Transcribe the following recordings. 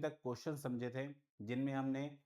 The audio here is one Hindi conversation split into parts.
तक क्वेश्चन समझे थे जिनमें हमने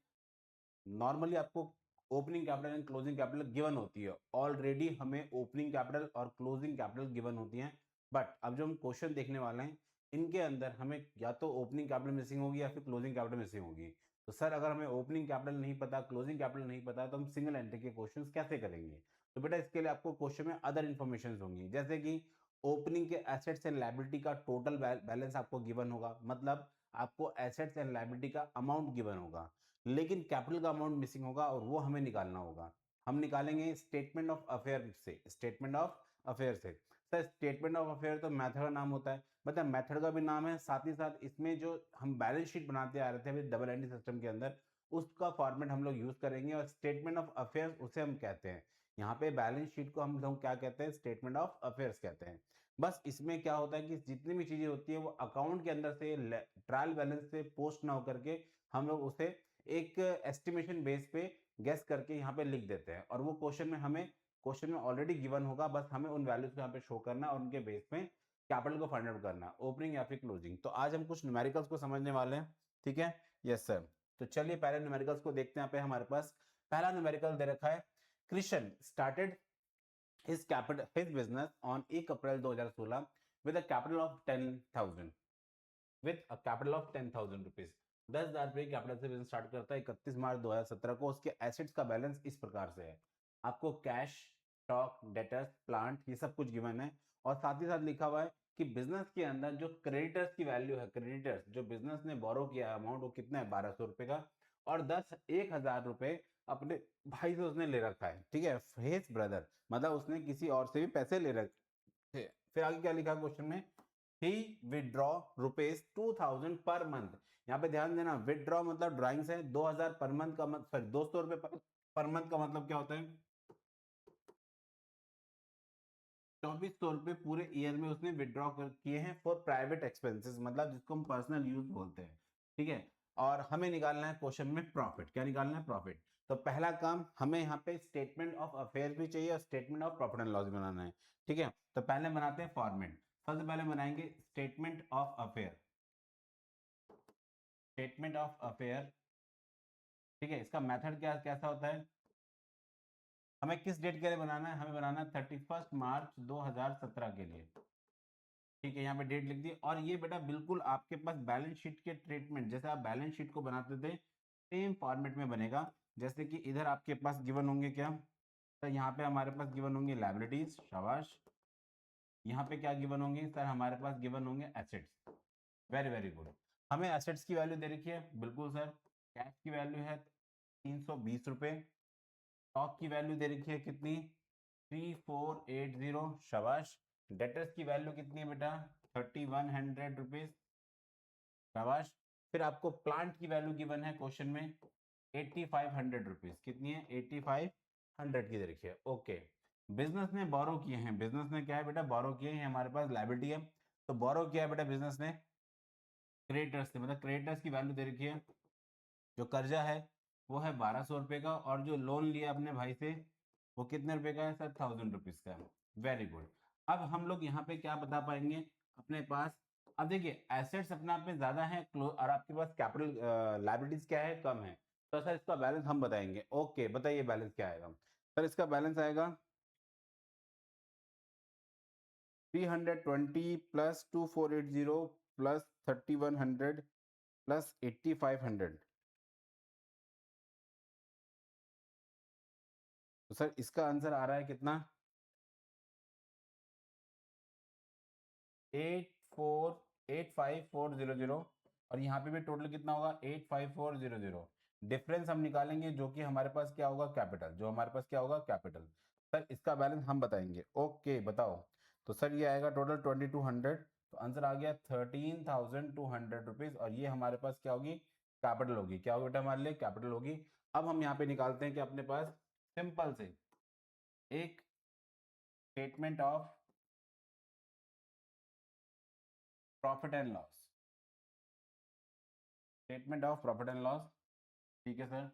नॉर्मली आपको opening capital and closing capital given होती है। ऑलरेडी हमें ओपनिंग कैपिटल और क्लोजिंग कैपिटल गिवन होती हैं। बट अब जो हम क्वेश्चन देखने वाले हैं, इनके अंदर हमें या तो ओपनिंग कैपिटल मिसिंग होगी या फिर क्लोजिंग कैपिटल मिसिंग होगी। तो सर अगर हमें ओपनिंग कैपिटल नहीं पता, क्लोजिंग कैपिटल नहीं पता, तो हम सिंगल एंट्री के क्वेश्चन कैसे करेंगे? तो बेटा इसके लिए आपको क्वेश्चन में अदर इन्फॉर्मेशन होंगी, जैसे कि ओपनिंग के एसेट्स एंड लायबिलिटी का टोटल बैलेंस आपको गिवन होगा, मतलब आपको एसेट्स एंड लायबिलिटी का अमाउंट गिवन होगा, लेकिन कैपिटल का अमाउंट मिसिंग होगा और वो हमें निकालना होगा। हम निकालेंगे स्टेटमेंट ऑफ अफेयर से। स्टेटमेंट ऑफ अफेयर से सर, स्टेटमेंट ऑफ अफेयर तो मेथड का नाम होता है, मतलब मेथड का भी नाम है, साथ ही साथ इसमें जो हम बैलेंस शीट बनाते आ रहे थे अभी डबल एंट्री सिस्टम के अंदर, उसका फॉर्मेट हम लोग यूज करेंगे और स्टेटमेंट ऑफ अफेयर्स उसे हम कहते हैं। यहाँ पे बैलेंस शीट को हम लोग क्या कहते हैं? स्टेटमेंट ऑफ अफेयर्स कहते हैं। बस इसमें क्या होता है कि जितनी भी चीजें होती है वो अकाउंट के अंदर से ट्रायल बैलेंस से पोस्ट ना होकर के हम लोग उसे एक एस्टिमेशन बेस पे गेस करके यहाँ पे लिख देते हैं, और वो क्वेश्चन में ऑलरेडी गिवन होगा, बस हमें उन वैल्यूज को यहाँ पे शो करना और उनके बेस पे कैपिटल को फाइंड आउट करना, ओपनिंग या फिर क्लोजिंग। तो आज हम कुछ न्यूमेरिकल्स को समझने वाले हैं, ठीक है? Yes sir. तो चलिए पहले न्यूमेरिकल्स को देखते हैं। यहाँ पे हमारे पास पहला न्यूमेरिकल दे रखा है, Krishna started his business on 1 April 2016 with a capital of 10,000 rupees. 10,000 रुपए की कैपिटल से बिजनेस स्टार्ट करता है 31 मार्च 2017 को। उसके एसेट्स का बैलेंस इस प्रकार से है, आपको कैश, स्टॉक, डेटर्स, प्लांट, ये सब कुछ गिवन है, और साथ ही साथ लिखा हुआ है कि बिजनेस के अंदर जो क्रेडिटर्स की वैल्यू है, क्रेडिटर्स जो बिजनेस ने बोरो किया अमाउंट वो कितना है? 1200 रुपए का, और 1,000 रुपए अपने भाई से उसने ले रखा है, ठीक है? हिज ब्रदर, मतलब उसने किसी और से भी पैसे ले रखे। फिर आगे क्या लिखा क्वेश्चन में? ही विड्रॉ रुपीज 2,000 पर मंथ। यहाँ पे ध्यान देना, विड्रॉ मतलब ड्राइंग से 2,000 पर मंथ का मतलब, सॉरी 200 रुपए पर मंथ का मतलब क्या होता है? 2,400 रुपए पूरे ईयर में उसने विड्रॉ किए हैं फॉर प्राइवेट एक्सपेंसेस, मतलब जिसको हम पर्सनल यूज बोलते हैं, ठीक है? और हमें निकालना है क्वेश्चन में प्रॉफिट। क्या निकालना है? प्रॉफिट। तो पहला काम, हमें यहाँ पे स्टेटमेंट ऑफ अफेयर्स भी चाहिए और statement of profit and loss बनाना है, ठीक है? तो पहले बनाते हैं फॉर्मेट। सबसे पहले बनाएंगे statement of affair, statement of affair, ठीक है? इसका मेथड क्या कैसा होता है? हमें किस डेट के लिए बनाना है? हमें बनाना है 31 मार्च 2017 के लिए, ठीक है? यहाँ पे डेट लिख दी, और ये बेटा बिल्कुल आपके पास बैलेंस शीट के ट्रीटमेंट जैसे आप बैलेंस शीट को बनाते थे सेम फॉर्मेट में बनेगा। जैसे कि इधर आपके पास गिवन होंगे क्या? तो यहाँ पे हमारे पास गिवन होंगे लायबिलिटीज, शाबाश। यहाँ पे क्या गिवन होंगे सर? हमारे पास गिवन होंगे एसेट्स। Very very good. हमें एसेट्स की वैल्यू दे रखी है, बिल्कुल सर। कैश की वैल्यू है 320 रुपए, स्टॉक की वैल्यू दे रखी है कितनी? 3480, शाबाश। डेटर्स की वैल्यू कितनी है बेटा? 3,100 रुपीज, शाबाश। फिर आपको प्लांट की वैल्यू गिवन है क्वेश्चन में 8,500 रुपीज। कितनी है? 8,500 की दे रखी है, ओके। बिजनेस ने बोरो किए हैं, बिजनेस ने क्या है बेटा? बोरो किए हैं, हमारे पास लायबिलिटी है, तो बोरो किया है बेटा बिजनेस ने क्रेडिटर्स से, मतलब क्रेडिटर्स की वैल्यू दे रखी है। जो कर्जा है वो है 1,200 रुपए का, और जो लोन लिया अपने भाई से वो कितने रुपए का है सर? 1,000 रुपीज का है। Very good. अब हम लोग यहाँ पे क्या बता पाएंगे अपने पास? अब देखिए एसेट्स अपने आप में ज्यादा है और आपके पास कैपिटल लायबिलिटीज क्या है? कम है। तो सर इसका बैलेंस हम बताएंगे। ओके बताइए बैलेंस क्या आएगा? सर इसका बैलेंस आएगा 320 प्लस 2,480 प्लस 3,100 प्लस 8,500। तो सर इसका आंसर आ रहा है कितना? 8,485,400, और यहाँ पे भी टोटल कितना होगा? 8,5,400। डिफरेंस हम निकालेंगे जो कि हमारे पास क्या होगा? कैपिटल। जो हमारे पास क्या होगा? कैपिटल। सर इसका बैलेंस हम बताएंगे। ओके बताओ। तो सर ये आएगा टोटल 2,200, तो आंसर आ गया 13,200 रुपीज, और ये हमारे पास क्या होगी? कैपिटल होगी। क्या होगी बेटा हमारे लिए? कैपिटल होगी। अब हम यहाँ पे निकालते हैं कि अपने पास सिंपल से एक statement of profit and loss, statement of profit and loss, ठीक है sir?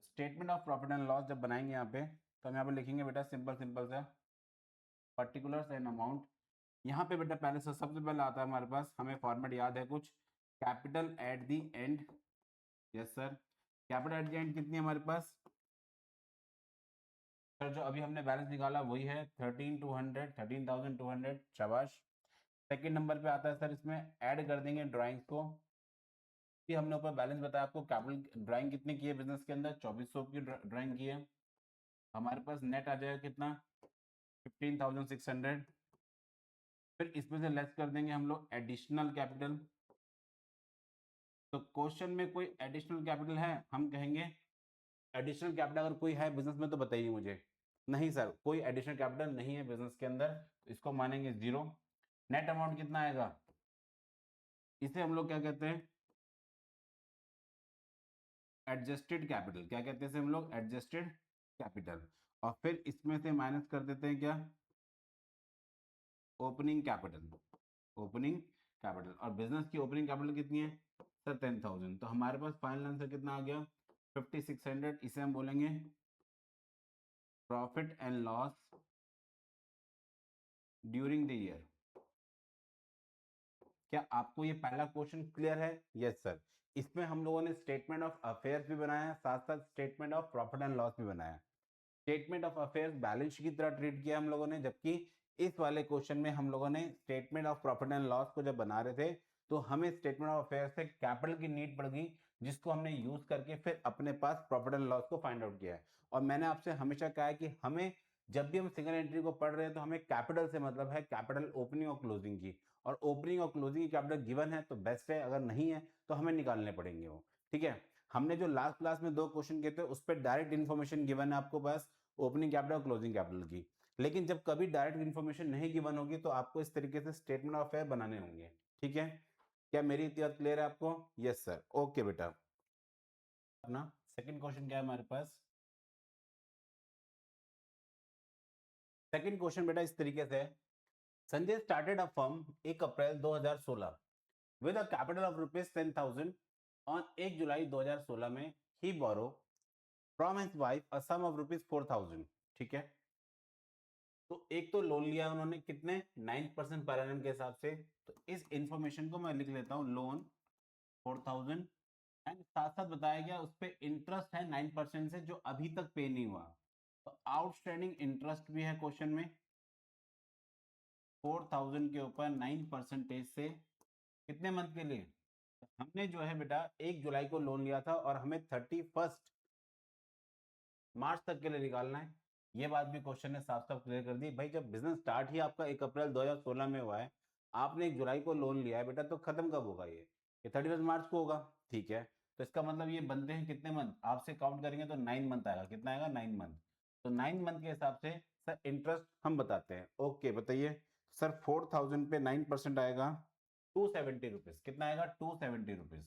Statement of profit and loss जब बनाएंगे यहाँ पे, तो हम यहाँ पे लिखेंगे बेटा सिंपल सिंपल सा पर्टिकुलर्स एंड अमाउंट। यहाँ पे बेटा पहले से सबसे पहले आता है हमारे पास, हमें फॉर्मेट याद है कुछ, capital at the end, yes sir, capital at the end कितनी है हमारे पास सर? जो अभी हमने बैलेंस निकाला वही है 13,200, 13,200, शाबाश। सेकंड नंबर पे आता है सर, इसमें ऐड कर देंगे ड्राइंग्स को, कि हमने ऊपर बैलेंस बताया आपको, कैपिटल ड्राइंग कितनी की है बिजनेस के अंदर, 2400 की ड्राइंग की है। हमारे पास नेट आ जाएगा कितना, 15,600। फिर इसमें से लेस कर देंगे हम लोग एडिशनल कैपिटल। तो क्वेश्चन में कोई एडिशनल कैपिटल है, हम कहेंगे एडिशनल कैपिटल अगर कोई है बिजनेस में तो बताइए मुझे। नहीं सर, कोई एडिशनल कैपिटल नहीं है बिजनेस के अंदर, तो इसको मानेंगे जीरो। नेट अमाउंट कितना आएगा, इसे हम लोग क्या कहते हैं, एडजस्टेड कैपिटल। क्या कहते हैं इसे हम लोग, एडजस्टेड कैपिटल। और फिर इसमें से माइनस कर देते हैं क्या, ओपनिंग कैपिटल। ओपनिंग कैपिटल, और बिजनेस की ओपनिंग कैपिटल कितनी है सर, 10,000। तो हमारे पास फाइनल आंसर कितना आ गया, 5,600। इसे हम बोलेंगे profit and loss during the year. क्या आपको ये पहला क्वेश्चन क्लियर है? Yes sir. इसमें हम लोगों ने स्टेटमेंट ऑफ अफेयर्स भी बनाया, साथ साथ statement of profit and loss भी बनाया। Statement of affairs balance sheet की तरह ट्रीट किया हम लोगों ने, जबकि इस वाले क्वेश्चन में हम लोगों ने statement of profit and loss को जब बना रहे थे तो हमें स्टेटमेंट ऑफ अफेयर्स से कैपिटल की नीड पड़ गई, जिसको हमने यूज करके फिर अपने पास प्रॉफिट एंड लॉस को फाइंड आउट किया है। और मैंने आपसे हमेशा कहा है कि हमें जब भी हम सिंगल एंट्री को पढ़ रहे हैं तो हमें कैपिटल से मतलब है, कैपिटल ओपनिंग और क्लोजिंग की, और ओपनिंग और क्लोजिंग की कैपिटल गिवन है तो बेस्ट है, अगर नहीं है तो हमें निकालने पड़ेंगे वो। ठीक है, हमने जो लास्ट क्लास में 2 क्वेश्चन किए थे उस पर डायरेक्ट इन्फॉर्मेशन गिवन है आपको पास, ओपनिंग कैपिटल और क्लोजिंग कैपिटल की। लेकिन जब कभी डायरेक्ट इन्फॉर्मेशन नहीं गिवन होगी तो आपको इस तरीके से स्टेटमेंट ऑफ अफेयर बनाने होंगे। ठीक है, क्या मेरी इतनी बात क्लियर है आपको? यस सर, ओके बेटा। अपना सेकंड क्वेश्चन क्या है हमारे पास, सेकंड क्वेश्चन बेटा इस तरीके से है, Sanjay started a firm 1 April 2016 with a capital of rupees 10,000 on 1 जुलाई 2016 में he borrow from his wife a sum of rupees 4,000। ठीक है, तो एक तो लोन लिया उन्होंने कितने, 9% पर एनम के हिसाब से। तो इस इंफॉर्मेशन को मैं लिख लेता हूँ, लोन 4,000, एंड साथ साथ बताया गया उस पर इंटरेस्ट है 9% से जो अभी तक पे नहीं हुआ। तो आउटस्टैंडिंग इंटरेस्ट भी है क्वेश्चन में, 4,000 के ऊपर 9% से कितने मंथ के लिए। हमने जो है बेटा 1 जुलाई को लोन लिया था और हमें 31 मार्च तक के लिए निकालना है। ये बात भी क्वेश्चन ने साफ साफ क्लियर कर दी। भाई जब बिजनेस स्टार्ट ही आपका 1 अप्रैल 2016 में हुआ है, आपने 1 जुलाई को लोन लिया है बेटा, तो खत्म कब होगा ये 31 मार्च को होगा। ठीक है, तो इसका मतलब ये बनते हैं कितने मंथ, आपसे काउंट करेंगे तो 9 मंथ आएगा। कितना आएगा, 9 मंथ। तो 9 मंथ के हिसाब से सर इंटरेस्ट हम बताते हैं। ओके बताइए सर, 4,000 पे 9% आएगा 270 रुपीज। कितना आएगा, 270 रुपीज।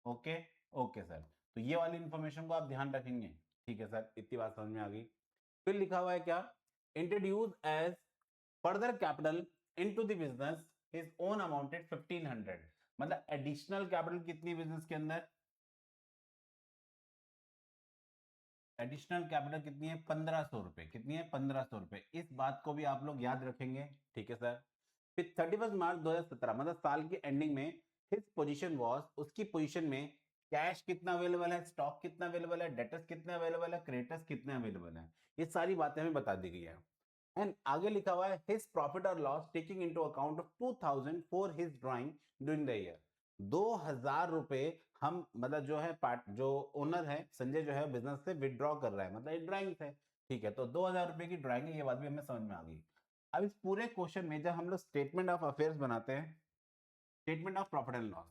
ओके, ओके सर, तो ये वाली इंफॉर्मेशन को आप ध्यान रखेंगे। ठीक है सर, इतनी बात समझ में आ गई। फिर लिखा हुआ है क्या, introduce as further capital into the business his own amounted 1,500। मतलब एडिशनल कैपिटल कितनी बिजनेस के अंदर, एडिशनल कैपिटल कितनी है, 1,500 रुपए। कितनी है, 1,500 रुपए। इस बात को भी आप लोग याद रखेंगे। ठीक है सर। फिर 31 मार्च 2017 मतलब साल की एंडिंग में हिज पोजीशन वाज, उसकी पोजीशन में कैश कितना अवेलेबल है, स्टॉक कितना अवेलेबल है, डेटर्स कितने अवेलेबल है, क्रेडिटर्स कितने अवेलेबल है, ये सारी बातें हमें बता दी गई है। एंड आगे लिखा हुआ है हिज प्रॉफिट और loss taking into account of 2,000 for his drawing during the year. 2,000 रुपए हम मतलब जो है पार्ट जो ओनर है संजय जो है बिजनेस से विड्रॉ कर रहा है, मतलब ये ड्राइंग है। ठीक है, तो 2,000 रुपए की ड्राइंग है, ये बात भी हमें समझ में आ गई। अब इस पूरे क्वेश्चन में जब हम लोग स्टेटमेंट ऑफ अफेयर्स बनाते हैं, statement of profit and loss,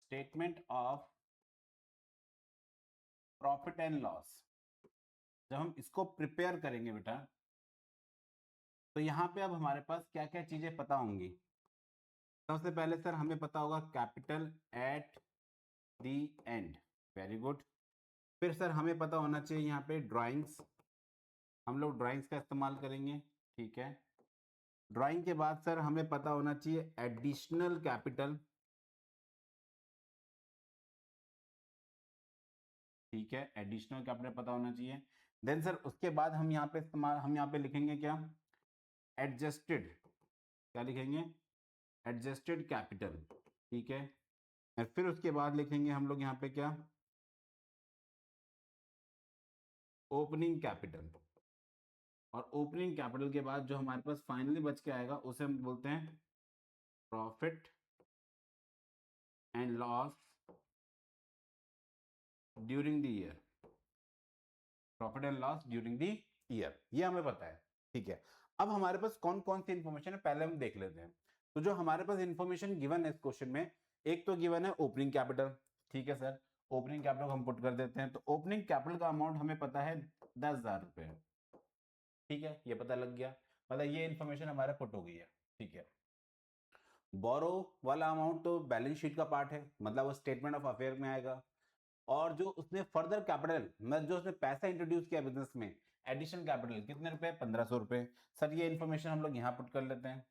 statement of profit and loss, जब हम इसको प्रिपेयर करेंगे बेटा, तो यहाँ पे अब हमारे पास क्या क्या चीजें पता होंगी। सबसे पहले सर हमें पता होगा capital at the and, very good. फिर सर हमें पता होना चाहिए यहाँ पे ड्राइंग्स, हम लोग ड्राइंग्स का इस्तेमाल करेंगे। ठीक है, ड्राइंग के बाद सर हमें पता होना चाहिए एडिशनल कैपिटल। ठीक है, एडिशनल कैपिटल पता होना चाहिए। देन सर उसके बाद हम यहाँ पे इस्तेमाल, हम यहाँ पे लिखेंगे क्या, एडजस्टेड, क्या लिखेंगे, एडजस्टेड कैपिटल। ठीक है। और फिर उसके बाद लिखेंगे हम लोग यहाँ पे क्या, ओपनिंग कैपिटल। और ओपनिंग कैपिटल के बाद जो हमारे पास फाइनली बच के आएगा उसे हम बोलते हैं profit and loss during the year. Profit and loss during the year, ये हमें पता है। ठीक है, अब हमारे पास कौन कौन सी इंफॉर्मेशन है पहले हम देख लेते हैं। तो जो हमारे पास इंफॉर्मेशन गिवन है इस क्वेश्चन में, एक तो गिवन है ओपनिंग कैपिटल। ठीक है सर, ओपनिंग कैपिटल हम पुट कर देते हैं। तो ओपनिंग कैपिटल का अमाउंट हमें पता है 10,000 रुपए। ठीक है, ये पता लग गया, मतलब ये इंफॉर्मेशन हमारा पुट हो गई है। ठीक है, बोरो वाला अमाउंट तो बैलेंस शीट का पार्ट है, मतलब वो स्टेटमेंट ऑफ अफेयर में आएगा। और जो उसने फर्दर कैपिटल, मतलब जो उसने पैसा इंट्रोड्यूस किया बिजनेस में, एडिशनल कैपिटल कितने रुपए, 1500 रुपए। सर ये इन्फॉर्मेशन हम लोग यहाँ पुट कर लेते हैं,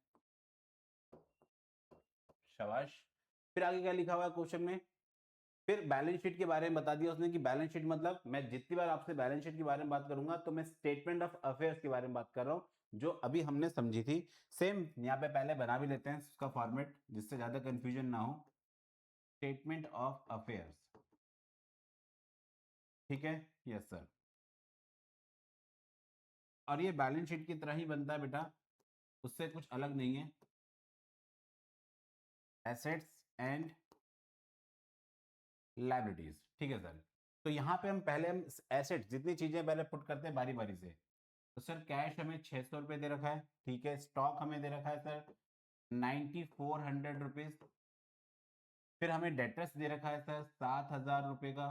शाबाश। फिर आगे क्या लिखा हुआ है क्वेश्चन में, फिर बैलेंस शीट के बारे में बता दिया उसने कि बैलेंस शीट मतलब, मैं जितनी बार आपसे बैलेंस शीट के बारे में बात करूंगा तो मैं स्टेटमेंट ऑफ अफेयर्स के बारे में बात कर रहा हूं, जो अभी हमने समझी थी। सेम यहाँ पे पहले बना भी लेते हैं उसका फॉर्मेट, जिससे ज्यादा कंफ्यूजन ना हो। स्टेटमेंट ऑफ अफेयर्स, ठीक है, यस सर। और ये बैलेंस शीट की तरह ही बनता है बेटा, उससे कुछ अलग नहीं है। एसेट्स एंड लायबिलिटीज, ठीक है सर। तो यहाँ पे हम पहले हम एसेट जितनी चीजें पहले पुट करते हैं बारी बारी से। तो सर कैश हमें 600 रुपये दे रखा है। ठीक है, स्टॉक हमें दे रखा है सर 9400 रुपीज। फिर हमें डेटर्स दे रखा है सर 7000 रुपये का।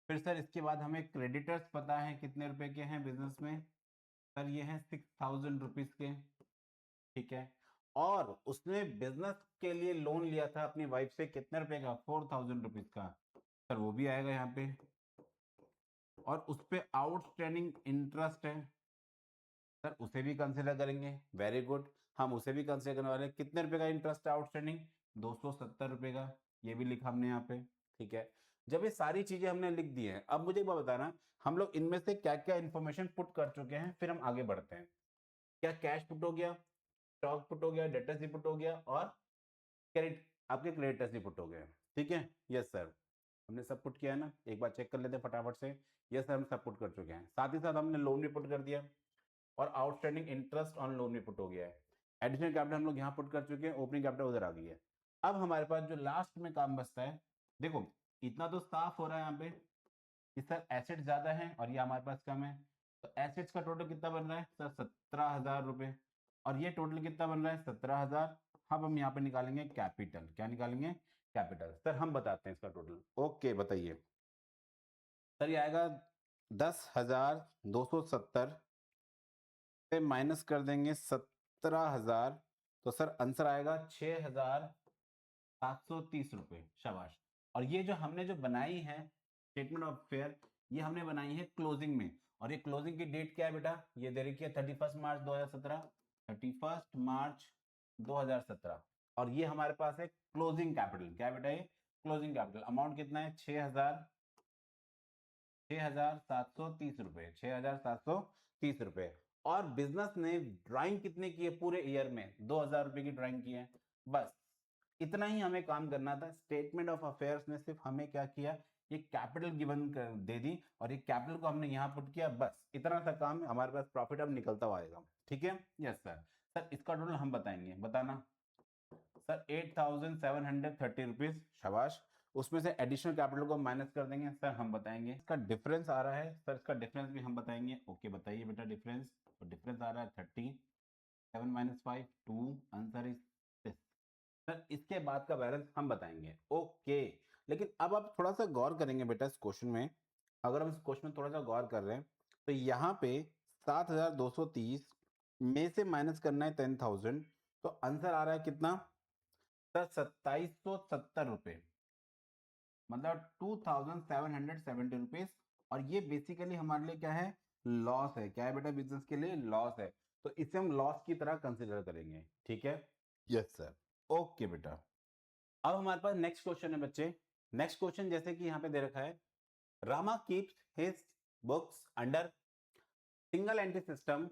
फिर सर इसके बाद हमें क्रेडिटर्स पता है कितने रुपए के हैं बिजनेस में, सर ये हैं 6000 रुपीज के। ठीक है, और उसने बिजनेस के लिए लोन लिया था अपनी वाइफ से कितने रुपए का, 4000 रुपीज का। सर वो भी आएगा यहाँ पे। और उस पे आउटस्टैंडिंग इंटरेस्ट है, सर उसे भी कंसिडर करेंगे। वेरी गुड, हम उसे भी कंसिडर करने वाले हैं। कितने रुपए का इंटरेस्ट है आउटस्टैंडिंग, 270 रुपए का, ये भी लिखा हमने यहाँ पे। ठीक है, जब ये सारी चीजें हमने लिख दी हैं, अब मुझे एक बात बताना, हम लोग इनमें से क्या क्या इंफॉर्मेशन पुट कर चुके हैं, फिर हम आगे बढ़ते हैं। क्या कैश पुट हो गया, स्टॉक पुट हो गया, डेटर्स भी पुट हो गया, और क्रेडिट, आपके क्रेडिटर्स भी पुट हो गए। ठीक है, यस सर, हमने सब पुट किया है ना, एक बार चेक कर लेते हैं फटाफट से। यस सर, हम सब पुट कर चुके हैं। साथ ही साथ हमने लोन भी पुट कर दिया, और आउटस्टैंडिंग इंटरेस्ट ऑन लोन भी पुट हो गया है। एडिशनल कैपिटल हम लोग यहाँ पुट कर चुके हैं, ओपनिंग कैपिटल उधर आ गई है। अब हमारे पास जो लास्ट में काम बचता है, देखो इतना तो साफ हो रहा है यहाँ पे कि सर एसेट ज्यादा है और ये हमारे पास कम है। तो एसेट्स का टोटल कितना बन रहा है सर, 17,000 रुपए। और ये टोटल कितना बन रहा है, 17,000। अब हम यहाँ पे निकालेंगे कैपिटल, क्या निकालेंगे, कैपिटल। सर हम बताते हैं इसका टोटल, ओके बताइए। सर ये आएगा 10,270 से माइनस कर देंगे 17,000, तो सर आंसर आएगा 6,730 रुपए, शाबाश। और ये जो हमने जो बनाई है स्टेटमेंट ऑफ फेयर, ये हमने बनाई है क्लोजिंग में। और ये क्लोजिंग की डेट क्या है बेटा, ये दे रखी है 31 मार्च 2017, 31 मार्च 2017। और ये हमारे पास है क्लोजिंग कैपिटल, क्या बेटा, ये क्लोजिंग कैपिटल अमाउंट कितना है, 6,730 रुपए, 6,730 रुपए। और बिजनेस ने ड्राइंग कितने की है पूरे ईयर में, 2,000 रुपए की ड्राइंग की है। बस इतना ही हमें काम करना था। स्टेटमेंट ऑफ अफेयर्स ने सिर्फ हमें क्या किया, ये कैपिटल गिवन दे दी, और ये कैपिटल को हमने यहाँ पुट किया, बस इतना सा काम है। हमारे पास प्रॉफिट अब निकलता हुआ आएगा। ठीक है, यस सर। सर इसका टोटल हम बताएंगे, बताना। सर 8,730 रुपीज, शाबाश। उसमें से एडिशनल कैपिटल को माइनस कर देंगे, सर हम बताएंगे। इसका डिफरेंस आ रहा है सर, इसका डिफरेंस भी हम बताएंगे। ओके बताइए बेटा डिफरेंस। तो डिफरेंस आ रहा है 30, 7 minus 5 2, answer is this. Sir इसके बाद का बैलेंस हम बताएंगे, ओके। लेकिन अब आप थोड़ा सा गौर करेंगे बेटा इस क्वेश्चन में, अगर हम इस क्वेश्चन में थोड़ा सा गौर कर रहे हैं, तो यहाँ पे 7,230 में से माइनस करना है 10,000, तो आंसर आ रहा है कितना सर, 2,770 रुपए, मतलब 2,770 रुपीज। और ये बेसिकली हमारे लिए क्या है, लॉस है। क्या है बेटा, बिजनेस के लिए लॉस है। तो इसे हम लॉस की तरह कंसिडर करेंगे। ठीक है, यस सर, ओके बेटा। अब हमारे पास नेक्स्ट क्वेश्चन है बच्चे। नेक्स्ट क्वेश्चन जैसे कि यहाँ पे दे रखा है, Rama keeps his books under single entry system.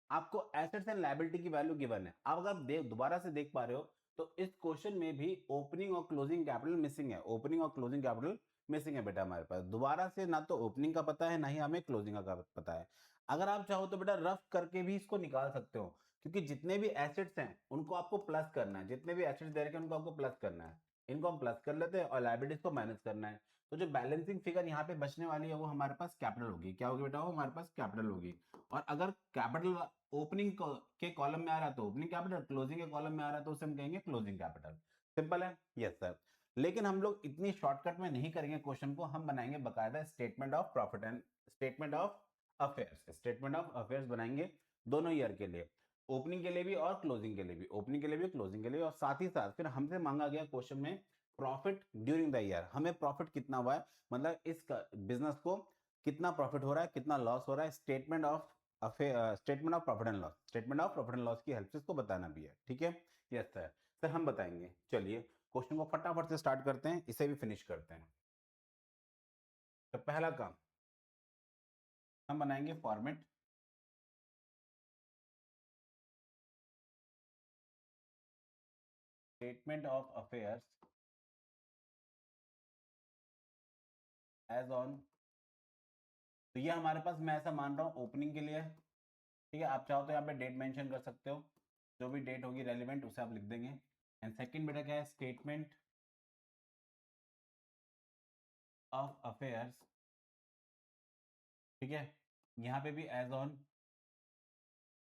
आपको एसेट्स एंड लायबिलिटी की वैल्यू गिवन है। अब अगर दोबारा से देख पा रहे हो, तो इस क्वेश्चन में भी ओपनिंग और क्लोजिंग कैपिटल मिसिंग है, ओपनिंग और क्लोजिंग कैपिटल मिसिंग है बेटा हमारे पास। दोबारा से ना तो ओपनिंग का पता है, ना ही हमें क्लोजिंग का पता है। अगर आप चाहो तो बेटा रफ करके भी इसको निकाल सकते हो, क्योंकि जितने भी एसेट्स हैं उनको आपको प्लस करना है, जितने भी एसेट्स दे रखे हैं उनको आपको प्लस करना है। इनको हम प्लस कर लेते हैं और लायबिलिटीज को माइनस करना है। तो जो बैलेंसिंग फिगर यहाँ पे बचने वाली है वो हमारे पास कैपिटल होगी। क्या होगी बेटा? वो हमारे पास कैपिटल होगी। और अगर कैपिटल ओपनिंग के कॉलम में आ रहा है तो ओपनिंग कैपिटल, क्लोजिंग के कॉलम में आ रहा है तो उसे हम कहेंगे क्लोजिंग कैपिटल। सिंपल है? Yes sir. लेकिन हम लोग इतनी शॉर्टकट में नहीं करेंगे क्वेश्चन को, हम बनाएंगे बकायदा statement of profit and statement of affairs, statement of affairs बनाएंगे दोनों ईयर के लिए, ओपनिंग के लिए भी और क्लोजिंग के लिए भी, ओपनिंग के लिए भी क्लोजिंग के लिए। और साथ ही साथ फिर हमसे मांगा गया क्वेश्चन में प्रॉफिट ड्यूरिंग द ईयर, हमें प्रॉफिट कितना हुआ है, मतलब इस बिजनेस को कितना प्रॉफिट हो रहा है, कितना लॉस हो रहा है, statement of statement of profit and loss, statement of profit and loss की हेल्प से इसको बताना भी है। ठीक है? Yes sir. सर हम बताएंगे। चलिए क्वेश्चन को फटाफट से स्टार्ट करते हैं, इसे भी फिनिश करते हैं। तो पहला काम हम बनाएंगे format statement of affairs as on. तो ये हमारे पास, मैं ऐसा मान रहा हूँ ओपनिंग के लिए। ठीक है? आप चाहो तो यहाँ पे डेट मेंशन कर सकते हो, जो भी डेट होगी रेलिवेंट उसे आप लिख देंगे। एंड सेकंड बेटा क्या है? Statement of affairs. ठीक है? यहाँ पे भी एज ऑन,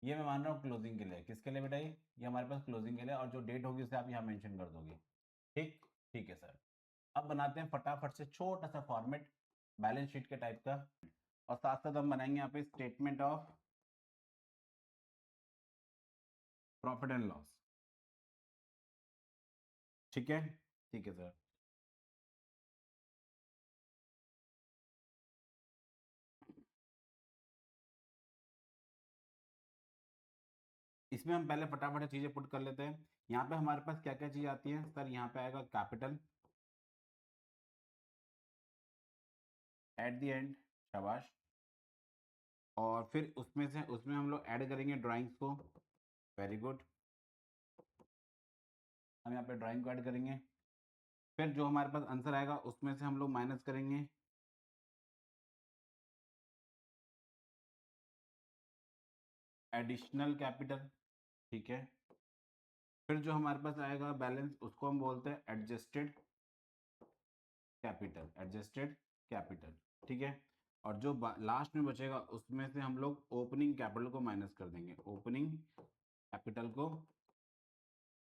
ये मैं मान रहा हूँ क्लोजिंग के लिए। किसके लिए बेटा? ये हमारे पास क्लोजिंग के लिए, और जो डेट होगी उसे आप यहाँ मेंशन कर दोगे। ठीक? ठीक है सर। अब बनाते हैं फटाफट से छोटा सा फॉर्मेट बैलेंस शीट के टाइप का, और साथ साथ हम बनाएंगे यहाँ पे statement of profit and loss. ठीक है? ठीक है सर। इसमें हम पहले फटाफट चीजें पुट कर लेते हैं। यहाँ पे हमारे पास क्या क्या चीज आती है सर? यहाँ पे आएगा कैपिटल एट द एंड, शाबाश। और फिर उसमें हम लोग ऐड करेंगे ड्राइंग्स को। Very good. हम यहाँ पे ड्राइंग को ऐड करेंगे। फिर जो हमारे पास आंसर आएगा उसमें से हम लोग माइनस करेंगे एडिशनल कैपिटल। ठीक है? फिर जो हमारे पास आएगा बैलेंस उसको हम बोलते हैं एडजस्टेड कैपिटल, एडजस्टेड कैपिटल। ठीक है? और जो लास्ट में बचेगा उसमें से हम लोग ओपनिंग कैपिटल को माइनस कर देंगे, ओपनिंग कैपिटल को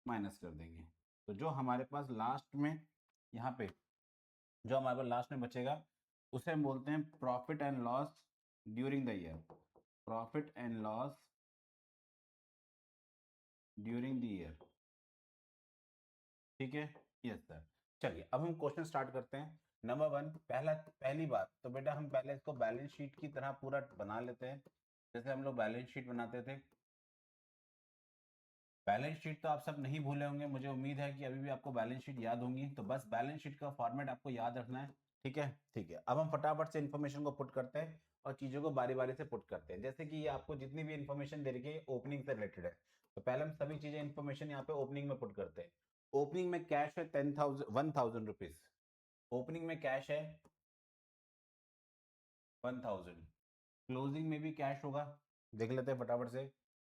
माइनस कर देंगे। तो जो हमारे पास लास्ट में यहाँ पे जो हमारे पास लास्ट में बचेगा उसे हम बोलते हैं profit and loss during the year, profit and loss during the year. ठीक है? Yes sir. चलिए अब हम क्वेश्चन स्टार्ट करते हैं। नंबर वन, पहली बात तो बेटा हम पहले इसको बैलेंस शीट की तरह पूरा बना लेते हैं, जैसे हम लोग बैलेंस शीट बनाते थे। बैलेंस शीट तो आप सब नहीं भूले होंगे, मुझे उम्मीद है कि अभी भी आपको बैलेंस शीट याद होंगी। तो बस बैलेंस शीट का फॉर्मेट आपको याद रखना है। ठीक है? ठीक है। अब हम फटाफट से इन्फॉर्मेशन को पुट करते हैं और चीजों को बारी बारी से पुट करते हैं। जैसे कि ये आपको जितनी भी इन्फॉर्मेशन दे रखी है ओपनिंग से रिलेटेड है, तो पहले हम सभी चीजें इन्फॉर्मेशन यहाँ पे ओपनिंग में पुट करते हैं। ओपनिंग में कैश है 10,000 ओपनिंग में कैश है 1000। क्लोजिंग में भी कैश होगा, देख लेते हैं फटाफट से।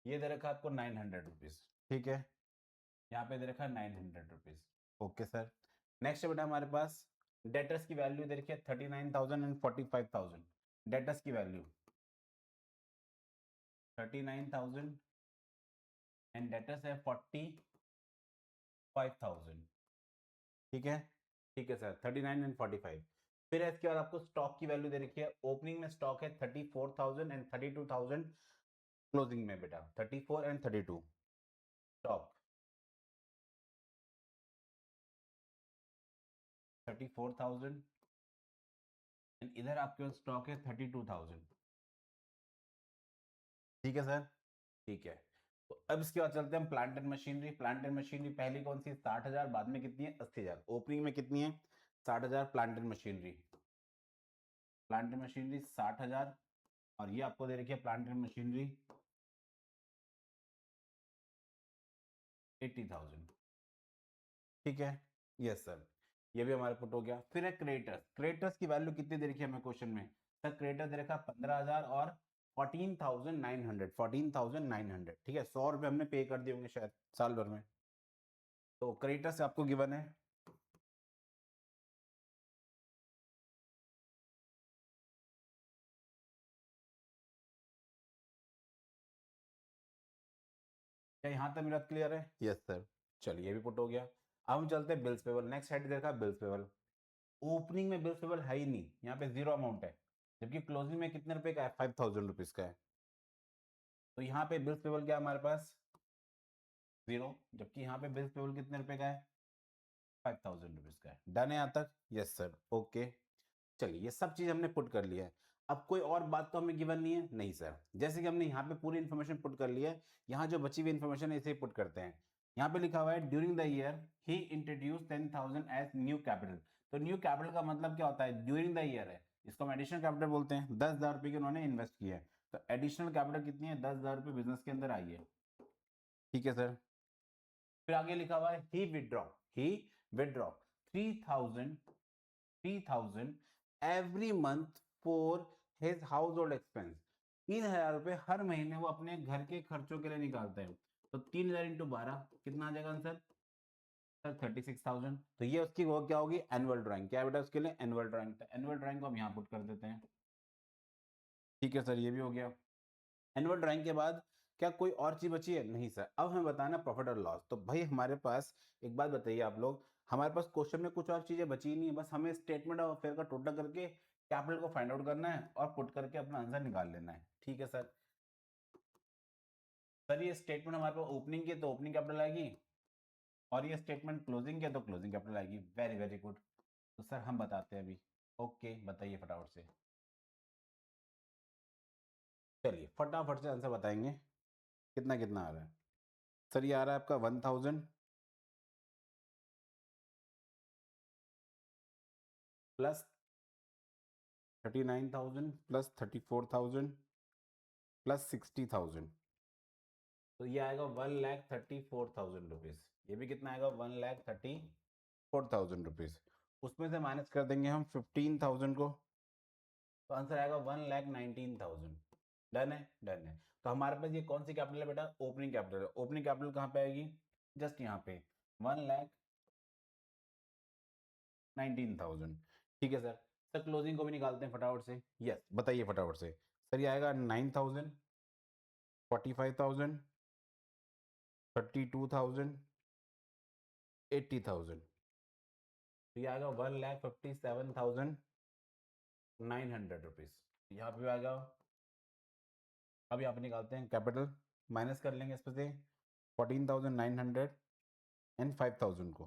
ये दे रखा है आपको 900 रुपीज। ठीक है? यहाँ पे दे रखा है 900 रुपीज। Okay sir. नेक्स्ट बेटा हमारे पास डेटर्स की वैल्यू दे रखी है 39,000 एंड 45,000। डेटर्स की वैल्यू 39,000 एंड डेटर्स है 45,000। ठीक है? ठीक है सर। 39 एंड 45। फिर इसके बाद आपको स्टॉक की वैल्यू दे रखी है। ओपनिंग में स्टॉक है 34,000 एंड 32,000। क्लोजिंग में बेटा 34 एंड 32 स्टॉक, 34,000 एंड इधर आपके पास स्टॉक है 32,000। ठीक है सर? ठीक है। तो अब इसके बाद चलते हैं हम plant and machinery. Plant and machinery पहली कौन सी? 60,000। बाद में कितनी है? 80,000। ओपनिंग में कितनी है? 60,000 plant and machinery. Plant and machinery 60,000, और ये आपको दे रखी है प्लांट एंड मशीनरी 80,000। ठीक है, यस सर, ये भी हमारा पुट हो गया। फिर है क्रेडिटर्स। क्रेडिटर्स की वैल्यू कितनी दे रखी है हमें क्वेश्चन में? सर क्रेडिटर दे रखा 15,000 और 14,900, ठीक है, 100 रुपए हमने पे कर दिए होंगे शायद साल भर में। तो क्रेडिटर्स आपको गिवन है, क्या यहाँ तक मेरा क्लियर है? यस सर, चलिए ये भी पुट हो गया। अब हम चलते हैं बिल्स पेबल। नेक्स्ट हेड देखा बिल्स पेबल। ओपनिंग में बिल्स पेबल है ही नहीं, यहाँ पे जीरो अमाउंट है, जबकि क्लोजिंग में कितने रुपए का है? 5,000 रुपीज का है। तो यहाँ पे बिल्स पेबल क्या है हमारे पास? जीरो, जबकि यहाँ पे बिल्स पेबल कितने रुपए का है? 5,000 रुपीज का है। डन है यहाँ तक? Yes sir, okay. चलिए ये सब चीज हमने पुट कर लिया है। अब कोई और बात तो हमें गिवन नहीं है? नहीं सर, जैसे कि हमने यहाँ पे पूरी इन्फॉर्मेशन पुट कर ली है, यहाँ जो बची हुई इन्फॉर्मेशन है इसे पुट करते हैं। यहाँ पे लिखा हुआ है during the year he introduce 10,000 as new capital. तो न्यू कैपिटल का मतलब क्या होता है? ड्यूरिंग द ईयर है, इसको हम एडिशनल कैपिटल बोलते हैं। 10,000 रुपए की उन्होंने इन्वेस्ट किया है, तो एडिशनल कैपिटल कितनी है? 10,000 रुपए बिजनेस के अंदर आई है, ठीक है सर। फिर आगे लिखा हुआ है ही withdraw 3,000 every month for his household expense. 3,000 रुपए हर महीने वो अपने घर के खर्चों के लिए निकालते हैं। तो 3,000 इंटू 12 कितना आ जाएगा आंसर? सर 36,000। तो ये उसकी वो क्या होगी? Annual drawing. क्या बेटा उसके लिए? Annual drawing. तो एनुअल ड्राइंग को हम यहाँ पुट कर देते हैं, ठीक है सर, ये भी हो गया। एनुअल ड्राइंग के बाद क्या कोई और चीज बची है? नहीं सर। अब हमें बताना प्रॉफिट और लॉस। तो भाई हमारे पास एक बात बताइए आप लोग, हमारे पास क्वेश्चन में कुछ और चीजें बची ही नहीं है, बस हमें स्टेटमेंट ऑफ अफेयर का टोटल करके कैपिटल को फाइंड आउट करना है और पुट करके अपना आंसर निकाल लेना है, ठीक है सर। सर ये स्टेटमेंट हमारे पास ओपनिंग की, तो ओपनिंग कैपिटल आएगी, और ये स्टेटमेंट क्लोजिंग की, तो क्लोजिंग कैपिटल आएगी। Very very good. तो सर हम बताते हैं अभी। ओके, बताइए फटाफट से। चलिए फटाफट से आंसर बताएंगे, कितना कितना आ रहा है। सर ये आ रहा है आपका 1,000 प्लस 39,000 प्लस 34,000 प्लस 60,000। तो ये आएगा 1,34,000 रुपीज। ये भी कितना आएगा? 1,34,000 रुपीज। उसमें से माइनस कर देंगे हम 15,000 को, तो आंसर आएगा 1,19,000। डन है? डन है। तो हमारे पास ये कौन सी कैपिटल है बेटा? ओपनिंग कैपिटल है। ओपनिंग कैपिटल कहाँ पे आएगी? जस्ट यहाँ पे 1,19,000, ठीक है सर। सर क्लोजिंग को भी निकालते हैं फटाफट से। यस, बताइए फटाफट से। सर ये आएगा 9,000, 45,000, 32,000, 80,000। तो ये आएगा 1,57,900 रुपीज। यहाँ पे आएगा। अब यहाँ पे निकालते हैं कैपिटल, माइनस कर लेंगे इसमें से 14,900 एंड 5,000 को,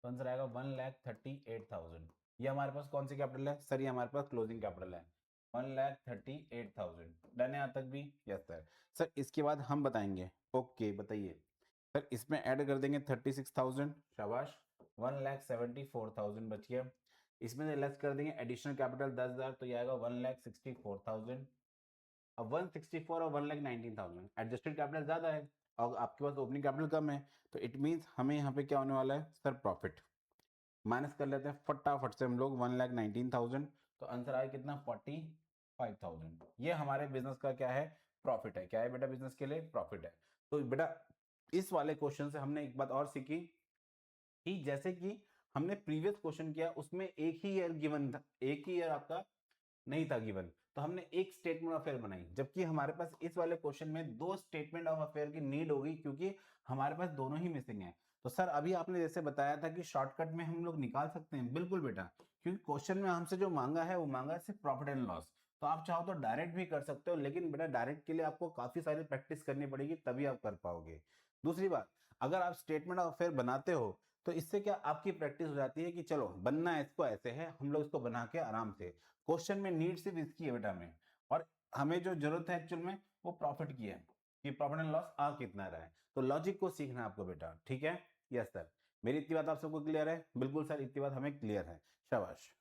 तो आंसर आएगा 1,38,000। ये हमारे पास कौन सी कैपिटल है? सर ये हमारे पास क्लोजिंग कैपिटल है, 1,38,000। डन है यहाँ तक भी? Yes sir. सर इसके बाद हम बताएंगे। ओके बताइए। सर इसमें ऐड कर देंगे 36,000, शाबाश, 1,74,000 बच गया। इसमें से लेस कर देंगे एडिशनल कैपिटल 10,000, तो ये आएगा 1,64,000। अब 164 और 1,19,000, एडजस्टेड कैपिटल ज्यादा है और आपके पास ओपनिंग कैपिटल कम है, तो इट मींस हमें यहाँ पे क्या होने वाला है? Sir profit. माइनस कर लेते हैं फटाफट से हम लोग 1,19,000, तो आंसर आया कितना? 45,000। ये हमारे बिजनेस का क्या है? प्रॉफिट है। क्या है बेटा? बिजनेस के लिए प्रॉफिट है। तो बेटा इस वाले क्वेश्चन से हमने एक बात और सीखी कि जैसे कि हमने प्रीवियस क्वेश्चन किया उसमें एक ही ईयर गिवन था, एक ही ईयर आपका नहीं था गिवन, तो हमने एक स्टेटमेंट ऑफ अफेयर बनाई, जबकि हमारे पास इस वाले क्वेश्चन में दो स्टेटमेंट ऑफ अफेयर की नीड होगी, क्योंकि हमारे पास दोनों ही मिसिंग है। तो सर अभी आपने जैसे बताया था कि शॉर्टकट में हम लोग निकाल सकते हैं, बिल्कुल बेटा, क्योंकि क्वेश्चन में हमसे जो मांगा है वो मांगा है सिर्फ प्रॉफिट एंड लॉस। तो आप चाहो तो डायरेक्ट भी कर सकते हो, लेकिन बेटा डायरेक्ट के लिए आपको काफी सारी प्रैक्टिस करनी पड़ेगी, तभी आप कर पाओगे। दूसरी बात, अगर आप स्टेटमेंट ऑफ अफेयर बनाते हो तो इससे क्या आपकी प्रैक्टिस हो जाती है कि चलो बनना है इसको ऐसे है, हम लोग इसको बना के आराम से, क्वेश्चन में नीड सिर्फ इसकी है बेटा में, और हमें जो जरूरत है एक्चुअल में वो प्रॉफिट की है, कि प्रॉफिट एंड लॉस आ कितना रहा है। तो लॉजिक को सीखना है आपको बेटा, ठीक है? Yes sir. मेरी इतनी बात आप सबको क्लियर है? बिल्कुल सर, इतनी बात हमें क्लियर है, शाबाश।